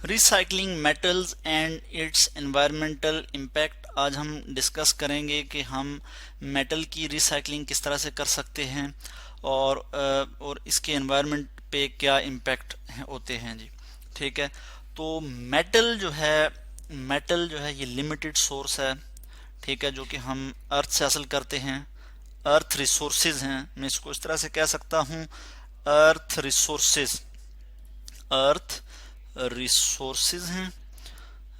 Recycling metals and it's environmental impact. आज हम discuss करेंगे कि हम मेटल की रिसाइकलिंग किस तरह से कर सकते हैं और इसके एनवायरनमेंट पे क्या इम्पैक्ट होते हैं जी। ठीक है, तो मेटल जो है ये लिमिटेड सोर्स है। ठीक है, जो कि हम अर्थ से हासिल करते हैं। अर्थ रिसोर्सेज हैं, मैं इसको इस तरह से कह सकता हूँ, अर्थ रिसोर्सेज, अर्थ रिसोर्सेज हैं,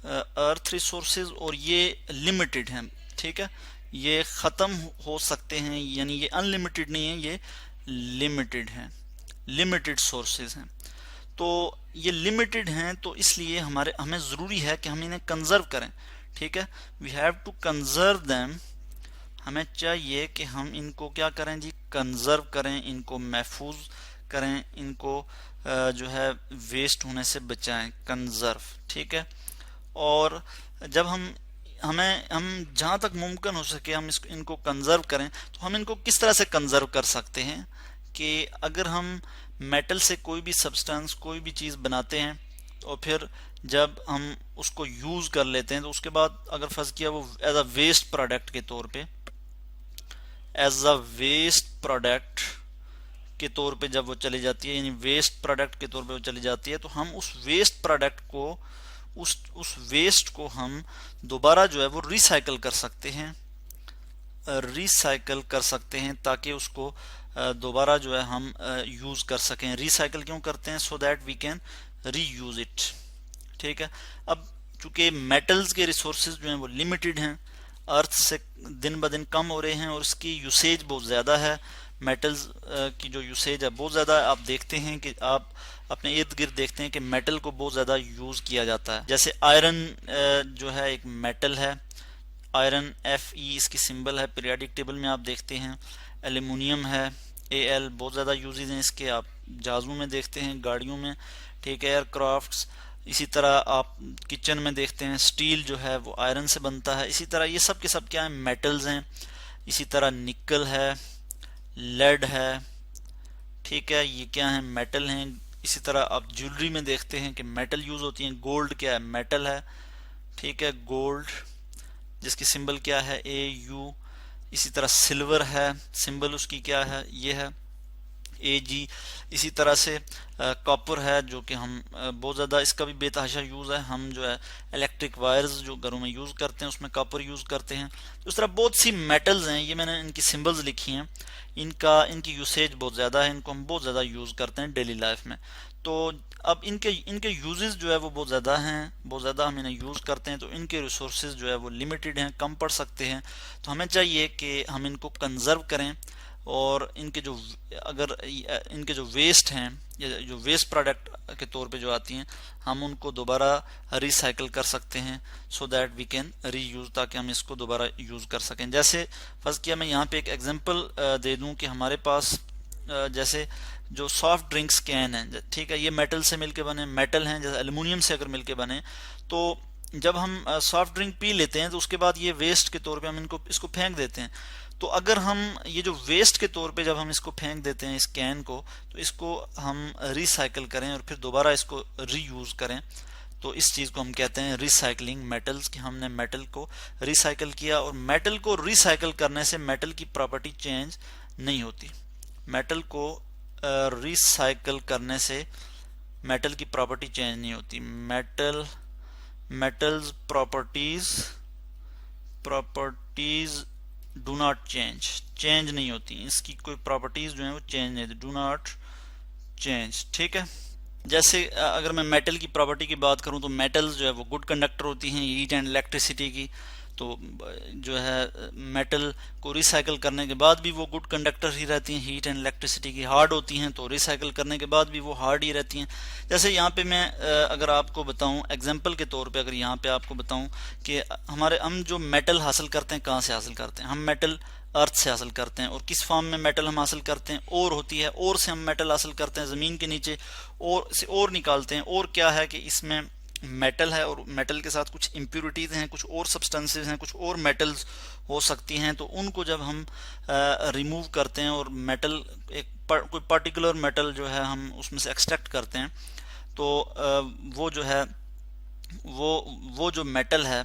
अर्थ रिसोर्सेज, और ये लिमिटेड हैं। ठीक है, ये ख़त्म हो सकते हैं, यानी ये अनलिमिटेड नहीं है, ये लिमिटेड हैं, लिमिटेड सोर्सेज हैं। तो ये लिमिटेड हैं, तो इसलिए हमें ज़रूरी है कि हम इन्हें कंजर्व करें। ठीक है, we have to conserve them. हमें चाहिए कि हम इनको क्या करें जी, कंजर्व करें, इनको महफूज करें, इनको जो है वेस्ट होने से बचाएं, कंजर्व। ठीक है, और जब हम जहाँ तक मुमकिन हो सके हम इनको कंजर्व करें, तो हम इनको किस तरह से कंजर्व कर सकते हैं कि अगर हम मेटल से कोई भी सब्सटेंस, कोई भी चीज़ बनाते हैं, और फिर जब हम उसको यूज़ कर लेते हैं, तो उसके बाद अगर फर्ज किया वो एज अ वेस्ट प्रोडक्ट के तौर पे, एज अ वेस्ट प्रोडक्ट के तौर पे जब वो चली जाती है, यानी वेस्ट प्रोडक्ट के तौर पे वो चली जाती है, तो हम उस वेस्ट प्रोडक्ट को, उस वेस्ट को हम दोबारा जो है वो रिसाइकल कर सकते हैं, रिसाइकल कर सकते हैं, ताकि उसको दोबारा जो है हम यूज़ कर सकें। रिसाइकल क्यों करते हैं? So that we can reuse it. ठीक है, अब चूंकि मेटल्स के रिसोर्सेज जो हैं वो लिमिटेड हैं, अर्थ से दिन ब दिन कम हो रहे हैं, और इसकी यूसेज बहुत ज़्यादा है। मेटल्स की जो यूसेज है बहुत ज़्यादा है। आप देखते हैं कि आप अपने इर्द गिर्द देखते हैं कि मेटल को बहुत ज़्यादा यूज़ किया जाता है। जैसे आयरन जो है एक मेटल है, आयरन Fe इसकी सिंबल है, पीरियोडिक टेबल में आप देखते हैं। एल्यूमिनियम है, Al, बहुत ज़्यादा यूजेज हैं इसके, आप जहाज़ों में देखते हैं, गाड़ियों में। ठीक है, एयरक्राफ्ट्स। इसी तरह आप किचन में देखते हैं, स्टील जो है वो आयरन से बनता है। इसी तरह ये सब के सब क्या है, मेटल्स हैं। इसी तरह निकल है, लेड है। ठीक है, ये क्या है, मेटल हैं। इसी तरह आप ज्वेलरी में देखते हैं कि मेटल यूज होती है। गोल्ड क्या है, मेटल है। ठीक है, गोल्ड जिसकी सिंबल क्या है, AU। इसी तरह सिल्वर है, सिंबल उसकी क्या है, ये है AG। इसी तरह से कॉपर है, जो कि हम बहुत ज़्यादा इसका भी बेतहाशा यूज़ है। हम जो है इलेक्ट्रिक वायर्स जो घरों में यूज़ करते हैं उसमें कॉपर यूज़ करते हैं। तो इस तरह बहुत सी मेटल्स हैं, ये मैंने इनकी सिंबल्स लिखी हैं। इनकी यूसेज बहुत ज़्यादा है, इनको हम बहुत ज़्यादा यूज़ करते हैं डेली लाइफ में। तो अब इनके इनके यूजेस जो है वो बहुत ज़्यादा हैं, बहुत ज़्यादा हम इन्हें यूज़ करते हैं, तो इनके रिसोर्सेज जो है वो लिमिटेड हैं, कम पड़ सकते हैं। तो हमें चाहिए कि हम इनको कंजर्व करें, और इनके जो, अगर इनके जो वेस्ट हैं, या जो वेस्ट प्रोडक्ट के तौर पे जो आती हैं, हम उनको दोबारा रिसाइकल कर सकते हैं, so that we can reuse, ताकि हम इसको दोबारा यूज़ कर सकें। जैसे फर्ज किया मैं यहाँ पे एक एग्जांपल दे दूँ कि हमारे पास जैसे जो सॉफ्ट ड्रिंक्स कैन है, ठीक है, ये मेटल से मिलके बने, मेटल हैं, जैसे एल्युमिनियम से अगर मिलके बने, तो जब हम सॉफ्ट ड्रिंक पी लेते हैं, तो उसके बाद ये वेस्ट के तौर पे हम इसको फेंक देते हैं। तो अगर हम ये जो वेस्ट के तौर पे जब हम इसको फेंक देते हैं, इस कैन को, तो इसको हम रिसाइकल करें और फिर दोबारा इसको रीयूज करें, तो इस चीज़ को हम कहते हैं रिसाइकलिंग मेटल्स, कि हमने मेटल को रिसाइकल किया। और मेटल को रिसाइकल करने से मेटल की प्रॉपर्टी चेंज नहीं होती। मेटल को रिसाइकल करने से मेटल की प्रॉपर्टी चेंज नहीं होती। Metals properties do not change नहीं होती। इसकी कोई प्रॉपर्टीज जो है वो चेंज नहीं होती, डू नॉट चेंज। ठीक है, जैसे अगर मैं मेटल की प्रॉपर्टी की बात करूं, तो मेटल्स जो है वो गुड कंडक्टर होती हैं हीट एंड इलेक्ट्रिसिटी की। तो जो है मेटल को रिसाइकल करने के बाद भी वो गुड कंडक्टर ही रहती हैं हीट एंड इलेक्ट्रिसिटी की। हार्ड होती हैं तो रिसाइकल करने के बाद भी वो हार्ड ही रहती हैं। जैसे यहाँ पे मैं अगर आपको बताऊं, एग्जांपल के तौर पे अगर यहाँ पे आपको बताऊं कि हम जो मेटल हासिल करते हैं, कहाँ से हासिल करते हैं? हम मेटल अर्थ से हासिल करते हैं। और किस फॉर्म में मेटल हम हासिल करते हैं? ओर होती है, ओर से हम मेटल हासिल करते हैं, ज़मीन के नीचे ओर से ओर निकालते हैं। और क्या है कि इसमें मेटल है, और मेटल के साथ कुछ इम्प्योरिटीज हैं, कुछ और सब्सटेंसेस हैं, कुछ और मेटल्स हो सकती हैं। तो उनको जब हम रिमूव करते हैं, और मेटल कोई पर्टिकुलर मेटल जो है हम उसमें से एक्सट्रैक्ट करते हैं, तो वो जो है वो जो मेटल है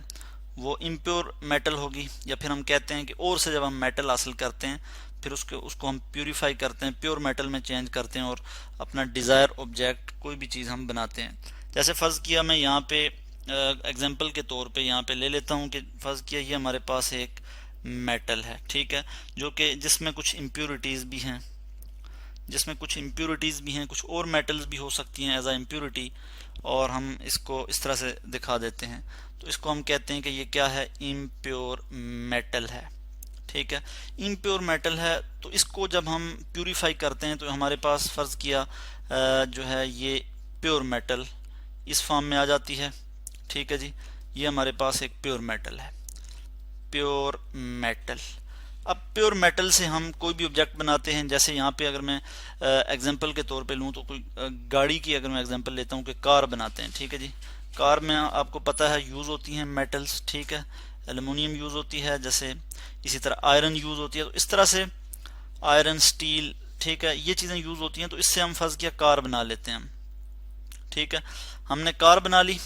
वो इम्प्योर मेटल होगी, या फिर हम कहते हैं कि और से जब हम मेटल हासिल करते हैं फिर उसको हम प्यूरिफाई करते हैं, प्योर मेटल में चेंज करते हैं और अपना डिज़ायर ऑब्जेक्ट कोई भी चीज़ हम बनाते हैं। जैसे फ़र्ज़ किया मैं यहाँ पे एग्जांपल के तौर पे यहाँ पे ले लेता हूँ कि फ़र्ज़ किया ये हमारे पास एक मेटल है, ठीक है, जो कि जिसमें कुछ इम्प्योरिटीज़ भी हैं, कुछ और मेटल्स भी हो सकती हैं एज आ इम्प्योरिटी, और हम इसको इस तरह से दिखा देते हैं। तो इसको हम कहते हैं कि ये क्या है, इम्प्योर मेटल है, ठीक है। इम्प्योर मेटल है तो इसको जब हम प्यूरिफाई करते हैं तो हमारे पास फ़र्ज़ किया जो है ये प्योर मेटल इस फॉर्म में आ जाती है, ठीक है जी। ये हमारे पास एक प्योर मेटल है, प्योर मेटल। अब प्योर मेटल से हम कोई भी ऑब्जेक्ट बनाते हैं। जैसे यहाँ पे अगर मैं एग्जांपल के तौर पे लूँ तो कोई गाड़ी की अगर मैं एग्जांपल लेता हूँ कि कार बनाते हैं, ठीक है जी। कार में आपको पता है यूज़ होती हैं मेटल्स, ठीक है, एल्युमिनियम यूज़ होती है, जैसे इसी तरह आयरन यूज़ होती है। तो इस तरह से आयरन, स्टील, ठीक है, ये चीज़ें यूज़ होती हैं। तो इससे हम फर्ज किया कार बना लेते हैं हम, ठीक है। हमने कार बना ली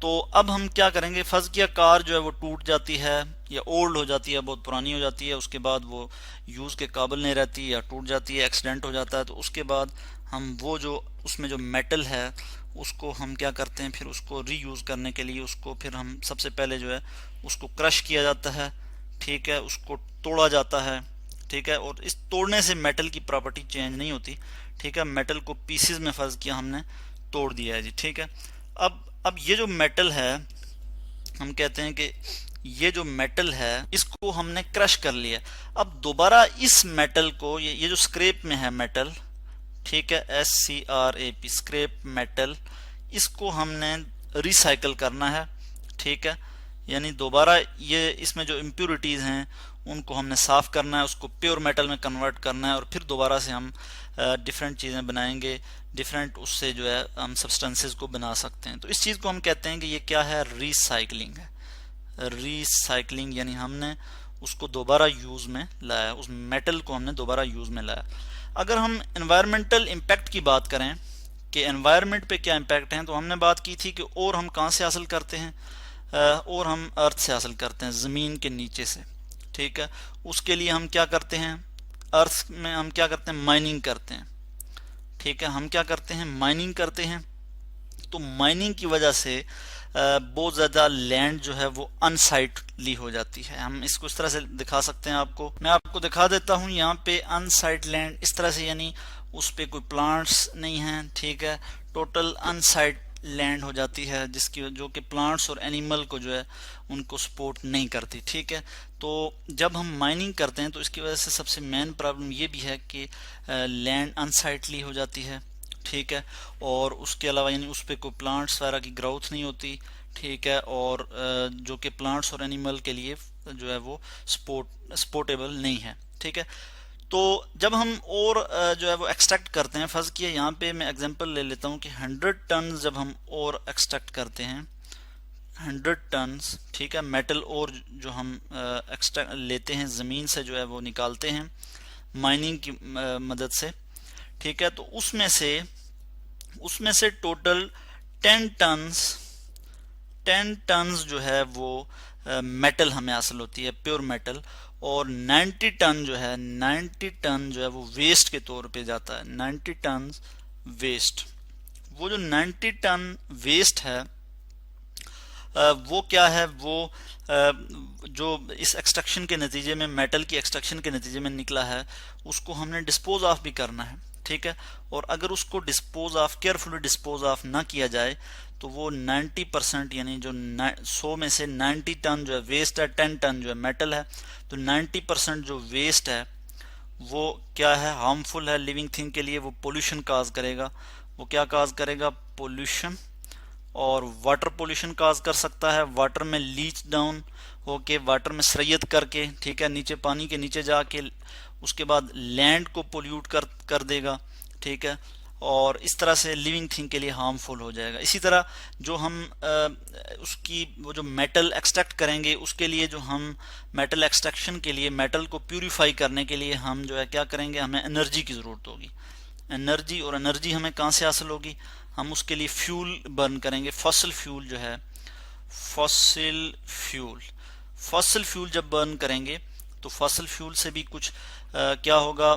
तो अब हम क्या करेंगे, फर्ज किया कार जो है वो टूट जाती है या ओल्ड हो जाती है, बहुत पुरानी हो जाती है, उसके बाद वो यूज़ के काबिल नहीं रहती या टूट जाती है, एक्सीडेंट हो जाता है। तो उसके बाद हम वो जो उसमें जो मेटल है उसको हम क्या करते हैं, फिर उसको रीयूज़ करने के लिए उसको फिर हम सबसे पहले जो है उसको क्रश किया जाता है, ठीक है, उसको तोड़ा जाता है, ठीक है। और इस तोड़ने से मेटल की प्रॉपर्टी चेंज नहीं होती, ठीक है। मेटल को पीसेस में फर्ज किया हमने तोड़ दिया है जी, ठीक है। अब ये जो मेटल है, हम कहते हैं कि ये जो मेटल है इसको हमने क्रश कर लिया। अब दोबारा इस मेटल को ये जो स्क्रैप में है मेटल, ठीक है, SCRAP, स्क्रैप मेटल, इसको हमने रिसाइकल करना है, ठीक है। यानी दोबारा ये इसमें जो इम्प्योरिटीज़ हैं उनको हमने साफ़ करना है, उसको प्योर मेटल में कन्वर्ट करना है और फिर दोबारा से हम डिफरेंट चीज़ें बनाएंगे, डिफरेंट उससे जो है हम सब्सटेंसेस को बना सकते हैं। तो इस चीज़ को हम कहते हैं कि ये क्या है, रिसाइकलिंग है। रिसाइकलिंग यानी हमने उसको दोबारा यूज़ में लाया, उस मेटल को हमने दोबारा यूज़ में लाया। अगर हम एनवायरमेंटल इम्पैक्ट की बात करें कि एनवायरनमेंट पे क्या इम्पैक्ट हैं, तो हमने बात की थी कि और हम कहाँ से हासिल करते हैं, और हम अर्थ से हासिल करते हैं, ज़मीन के नीचे से, ठीक है। उसके लिए हम क्या करते हैं, अर्थ में हम क्या करते हैं, माइनिंग करते हैं, ठीक है। हम क्या करते हैं, माइनिंग करते हैं। तो माइनिंग की वजह से बहुत ज़्यादा लैंड जो है वो अनसाइटली हो जाती है। हम इसको इस तरह से दिखा सकते हैं, आपको मैं आपको दिखा देता हूँ यहाँ पे अनसाइट लैंड इस तरह से, यानी उस पे कोई प्लांट्स नहीं हैं, ठीक है, टोटल अनसाइट लैंड हो जाती है जिसकी जो कि प्लांट्स और एनिमल को जो है उनको सपोर्ट नहीं करती, ठीक है। तो जब हम माइनिंग करते हैं तो इसकी वजह से सबसे मेन प्रॉब्लम ये भी है कि लैंड अनसाइटली हो जाती है, ठीक है। और उसके अलावा यानी उस पर कोई प्लांट्स वगैरह की ग्रोथ नहीं होती, ठीक है, और जो कि प्लांट्स और एनिमल के लिए जो है वो सपोर्टेबल नहीं है, ठीक है। तो जब हम और जो है वो एक्सट्रैक्ट करते हैं, फर्ज किया यहाँ पे मैं एग्जांपल ले लेता हूँ कि 100 टन जब हम और एक्सट्रैक्ट करते हैं, 100 टन्स, ठीक है, मेटल और जो हम एक्सट्रैक्ट लेते हैं ज़मीन से जो है वो निकालते हैं माइनिंग की मदद से, ठीक है। तो उसमें से टोटल 10 टन्स जो है वो मेटल हमें हासिल होती है, प्योर मेटल। और 90 टन जो है वो वेस्ट के तौर पे जाता है, 90 टन वेस्ट। वो जो 90 टन वेस्ट है वो क्या है, वो जो इस एक्सट्रैक्शन के नतीजे में, मेटल की एक्सट्रैक्शन के नतीजे में निकला है, उसको हमने डिस्पोज ऑफ भी करना है, ठीक है। और अगर उसको केयरफुली डिस्पोज ऑफ ना किया जाए तो वो 90% यानी जो 100 में से 90 टन जो है वेस्ट है, 10 टन जो है मेटल है, तो 90% जो वेस्ट है वो क्या है, हार्मफुल है लिविंग थिंग के लिए। वो पोल्यूशन काज करेगा, वो क्या काज करेगा, पोल्यूशन, और वाटर पोल्यूशन काज कर सकता है। वाटर में लीच डाउन होके, वाटर में सरयत करके, ठीक है, नीचे पानी के नीचे जाके उसके बाद लैंड को पोल्यूट कर देगा, ठीक है। और इस तरह से लिविंग थिंग के लिए हार्मफुल हो जाएगा। इसी तरह जो हम उसकी वो जो मेटल एक्सट्रैक्ट करेंगे, उसके लिए जो हम मेटल एक्सट्रैक्शन के लिए, मेटल को प्यूरिफाई करने के लिए हम जो है क्या करेंगे, हमें एनर्जी की ज़रूरत होगी, एनर्जी। और एनर्जी हमें कहाँ से हासिल होगी, हम उसके लिए फ्यूल बर्न करेंगे, फॉसिल फ्यूल जो है फॉसिल फ्यूल। फॉसिल फ्यूल जब बर्न करेंगे तो फॉसिल फ्यूल से भी कुछ क्या होगा,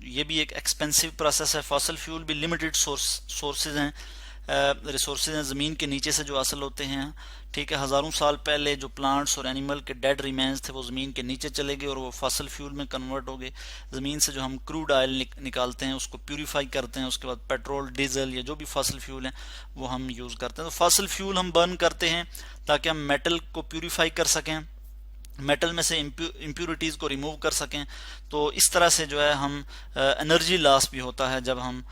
ये भी एक एक्सपेंसिव प्रोसेस है। फॉसिल फ्यूल भी लिमिटेड सोर्सेज हैं, रिसोर्सेज हैं ज़मीन के नीचे से जो हासिल होते हैं। ठीक है, हज़ारों साल पहले जो प्लांट्स और एनिमल के डेड रिमेन्स थे वो ज़मीन के नीचे चले गए और वो फॉसिल फ्यूल में कन्वर्ट हो गए। ज़मीन से जो हम क्रूड ऑयल निकालते हैं उसको प्यूरिफाई करते हैं, उसके बाद पेट्रोल, डीजल या जो भी फॉसिल फ्यूल हैं वो हम यूज़ करते हैं। तो फॉसिल फ्यूल हम बर्न करते हैं ताकि हम मेटल को प्यूरिफाई कर सकें, मेटल में से इम्प्यूरिटीज़ को रिमूव कर सकें। तो इस तरह से जो है हम एनर्जी लॉस भी होता है जब हम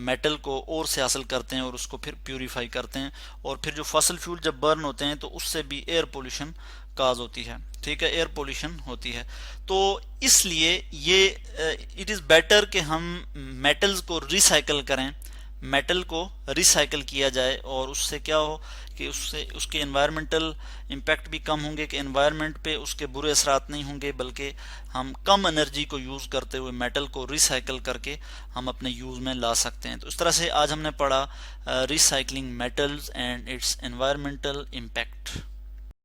मेटल को और से हासिल करते हैं और उसको फिर प्यूरिफाई करते हैं। और फिर जो फॉसिल फ्यूल जब बर्न होते हैं तो उससे भी एयर पोल्यूशन काज होती है। ठीक है, एयर पोल्यूशन होती है। तो इसलिए ये इट इज़ बेटर कि हम मेटल्स को रिसाइकल करें, मेटल को रिसाइकल किया जाए और उससे क्या हो कि उससे उसके एनवायरमेंटल इम्पैक्ट भी कम होंगे, कि एनवायरनमेंट पे उसके बुरे असरात नहीं होंगे, बल्कि हम कम एनर्जी को यूज़ करते हुए मेटल को रिसाइकल करके हम अपने यूज़ में ला सकते हैं। तो इस तरह से आज हमने पढ़ा recycling metals and it's environmental impact.